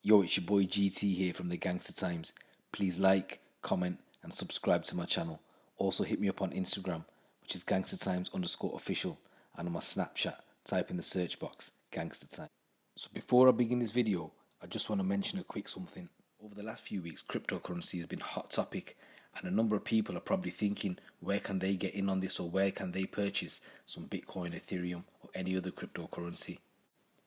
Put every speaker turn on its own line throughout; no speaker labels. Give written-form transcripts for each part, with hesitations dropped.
Yo, it's your boy GT here from the Gangster Times. Please like, comment, and subscribe to my channel. Also hit me up on Instagram, which is gangstertimes_official, and on my Snapchat, type in the search box, Gangster Time. So before I begin this video, I just want to mention a quick something. Over the last few weeks, cryptocurrency has been a hot topic, and a number of people are probably thinking, where can they get in on this, or where can they purchase some Bitcoin, Ethereum, or any other cryptocurrency.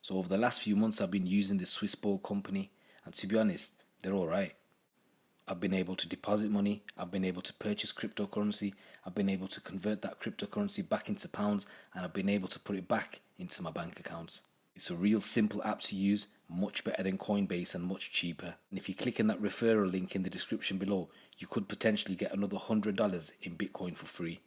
So over the last few months, I've been using the SWISSBORG company, and to be honest, they're alright. I've been able to deposit money, I've been able to purchase cryptocurrency, I've been able to convert that cryptocurrency back into pounds, and I've been able to put it back into my bank accounts. It's a real simple app to use, much better than Coinbase and much cheaper. And if you click on that referral link in the description below, you could potentially get another $100 in Bitcoin for free.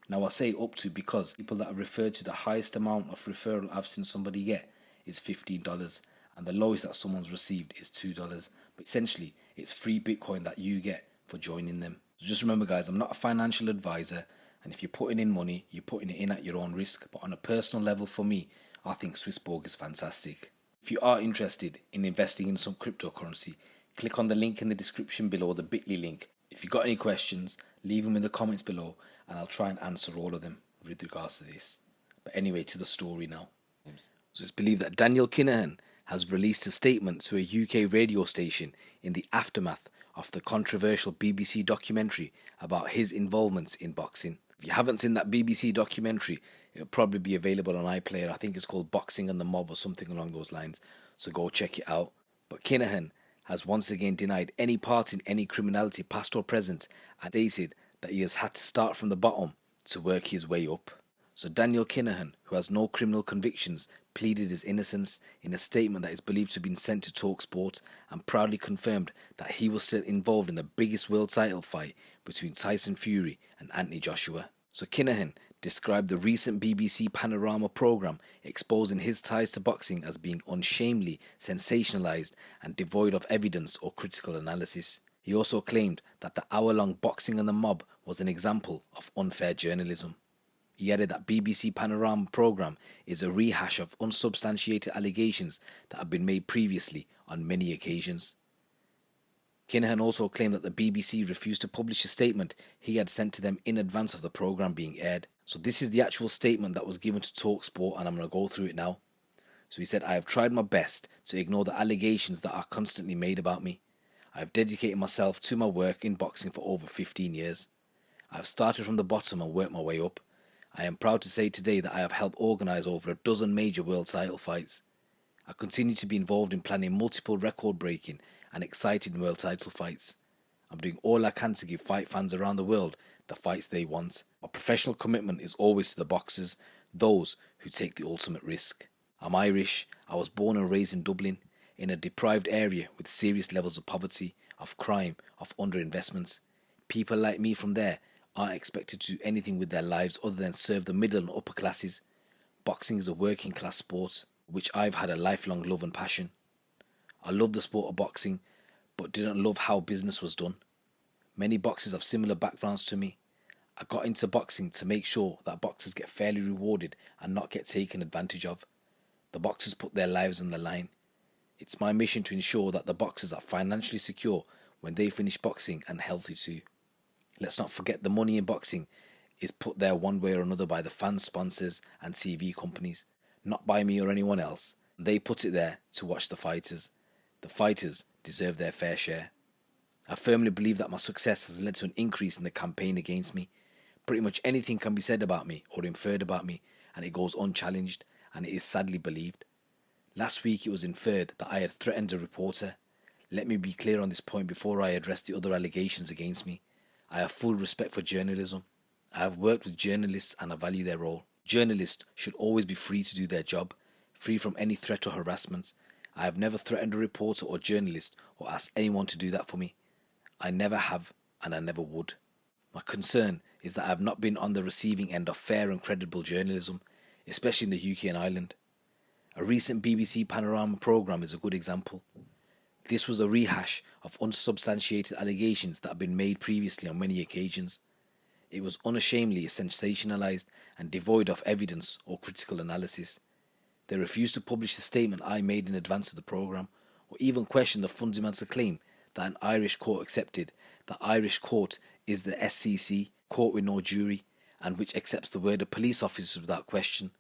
Now I say up to because people that have referred to the highest amount of referral I've seen somebody get is $15, and the lowest that someone's received is $2. But essentially, it's free Bitcoin that you get for joining them. So just remember guys, I'm not a financial advisor, and if you're putting in money, you're putting it in at your own risk. But on a personal level for me, I think SWISSBORG is fantastic. If you are interested in investing in some cryptocurrency, click on the link in the description below, the bit.ly link. If you've got any questions, leave them in the comments below, and I'll try and answer all of them with regards to this. But anyway, to the story now. So it's believed that Daniel Kinahan has released a statement to a UK radio station in the aftermath of the controversial BBC documentary about his involvements in boxing. If you haven't seen that BBC documentary, it'll probably be available on iPlayer. I think it's called Boxing and the Mob or something along those lines. So go check it out. But Kinahan has once again denied any part in any criminality past or present, and stated that he has had to start from the bottom to work his way up. So Daniel Kinahan, who has no criminal convictions, pleaded his innocence in a statement that is believed to have been sent to TalkSport, and proudly confirmed that he was still involved in the biggest world title fight between Tyson Fury and Anthony Joshua. So Kinahan described the recent BBC Panorama programme exposing his ties to boxing as being unshamedly sensationalised and devoid of evidence or critical analysis. He also claimed that the hour-long Boxing and the Mob was an example of unfair journalism. He added that BBC Panorama programme is a rehash of unsubstantiated allegations that have been made previously on many occasions. Kinahan also claimed that the BBC refused to publish a statement he had sent to them in advance of the programme being aired. So this is the actual statement that was given to TalkSport, and I'm going to go through it now. So he said, "I have tried my best to ignore the allegations that are constantly made about me. I have dedicated myself to my work in boxing for over 15 years. I have started from the bottom and worked my way up. I am proud to say today that I have helped organise over a dozen major world title fights. I continue to be involved in planning multiple record-breaking and exciting world title fights. I'm doing all I can to give fight fans around the world the fights they want. My professional commitment is always to the boxers, those who take the ultimate risk. I'm Irish. I was born and raised in Dublin, in a deprived area with serious levels of poverty, of crime, of underinvestments. People like me from there aren't expected to do anything with their lives other than serve the middle and upper classes. Boxing is a working class sport, which I've had a lifelong love and passion. I love the sport of boxing, but didn't love how business was done. Many boxers have similar backgrounds to me. I got into boxing to make sure that boxers get fairly rewarded and not get taken advantage of. The boxers put their lives on the line. It's my mission to ensure that the boxers are financially secure when they finish boxing and healthy too. Let's not forget the money in boxing is put there one way or another by the fans, sponsors and TV companies, not by me or anyone else. They put it there to watch the fighters. The fighters deserve their fair share. I firmly believe that my success has led to an increase in the campaign against me. Pretty much anything can be said about me or inferred about me, and it goes unchallenged, and it is sadly believed. Last week it was inferred that I had threatened a reporter. Let me be clear on this point before I address the other allegations against me. I have full respect for journalism. I have worked with journalists and I value their role. Journalists should always be free to do their job, free from any threat or harassment. I have never threatened a reporter or journalist or asked anyone to do that for me. I never have, and I never would. My concern is that I have not been on the receiving end of fair and credible journalism, especially in the UK and Ireland. A recent BBC Panorama programme is a good example. This was a rehash of unsubstantiated allegations that have been made previously on many occasions. It was unashamedly sensationalised and devoid of evidence or critical analysis. They refused to publish the statement I made in advance of the programme, or even question the fundamental claim that an Irish court accepted that Irish court is the SCC, court with no jury, and which accepts the word of police officers without question.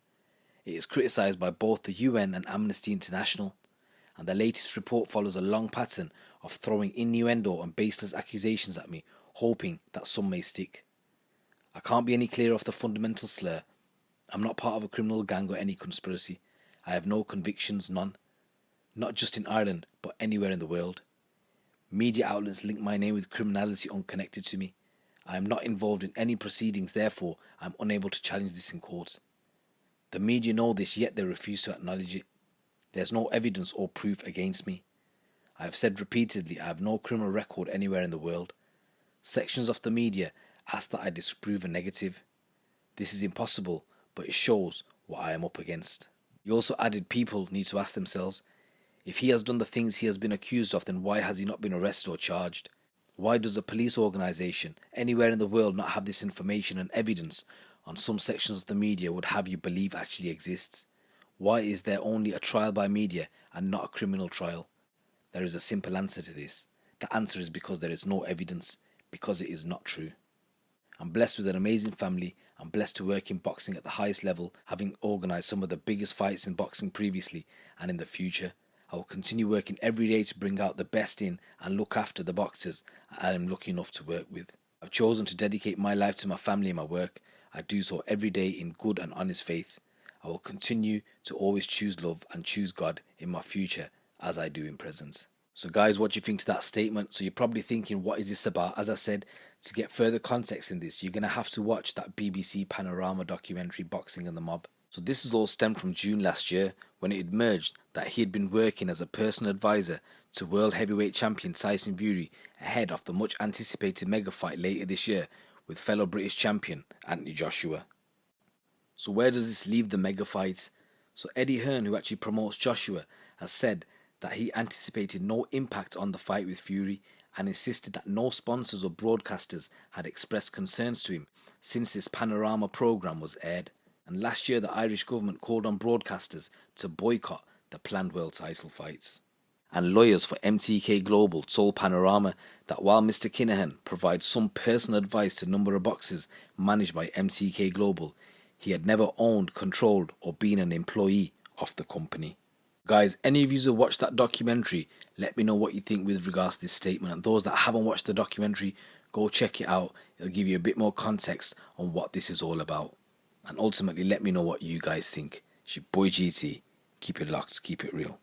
It is criticised by both the UN and Amnesty International, and the latest report follows a long pattern of throwing innuendo and baseless accusations at me, hoping that some may stick. I can't be any clearer of the fundamental slur. I'm not part of a criminal gang or any conspiracy. I have no convictions, none. Not just in Ireland, but anywhere in the world. Media outlets link my name with criminality unconnected to me. I am not involved in any proceedings, therefore I am unable to challenge this in court. The media know this, yet they refuse to acknowledge it. There is no evidence or proof against me. I have said repeatedly I have no criminal record anywhere in the world. Sections of the media ask that I disprove a negative. This is impossible, but it shows what I am up against. He also added people need to ask themselves, if he has done the things he has been accused of, then why has he not been arrested or charged? Why does a police organisation anywhere in the world not have this information and evidence on some sections of the media would have you believe actually exists? Why is there only a trial by media and not a criminal trial? There is a simple answer to this. The answer is because there is no evidence, because it is not true. I'm blessed with an amazing family. I'm blessed to work in boxing at the highest level, having organised some of the biggest fights in boxing previously and in the future. I will continue working every day to bring out the best in and look after the boxers I am lucky enough to work with. I've chosen to dedicate my life to my family and my work. I do so every day in good and honest faith. I will continue to always choose love and choose God in my future as I do in present. So guys, what do you think to that statement? So you're probably thinking, what is this about? As I said, to get further context in this, you're going to have to watch that BBC Panorama documentary, Boxing and the Mob. So this is all stemmed from June last year, when it emerged that he had been working as a personal advisor to world heavyweight champion Tyson Fury ahead of the much anticipated mega fight later this year with fellow British champion Anthony Joshua. So where does this leave the mega fight? So Eddie Hearn, who actually promotes Joshua, has said that he anticipated no impact on the fight with Fury and insisted that no sponsors or broadcasters had expressed concerns to him since this Panorama programme was aired. And last year the Irish government called on broadcasters to boycott the planned world title fights. And lawyers for MTK Global told Panorama that while Mr. Kinahan provides some personal advice to a number of boxers managed by MTK Global, he had never owned, controlled or been an employee of the company. Guys, any of you who watched that documentary, let me know what you think with regards to this statement. And those that haven't watched the documentary, go check it out. It'll give you a bit more context on what this is all about. And ultimately, let me know what you guys think. It's your boy GT. Keep it locked, keep it real.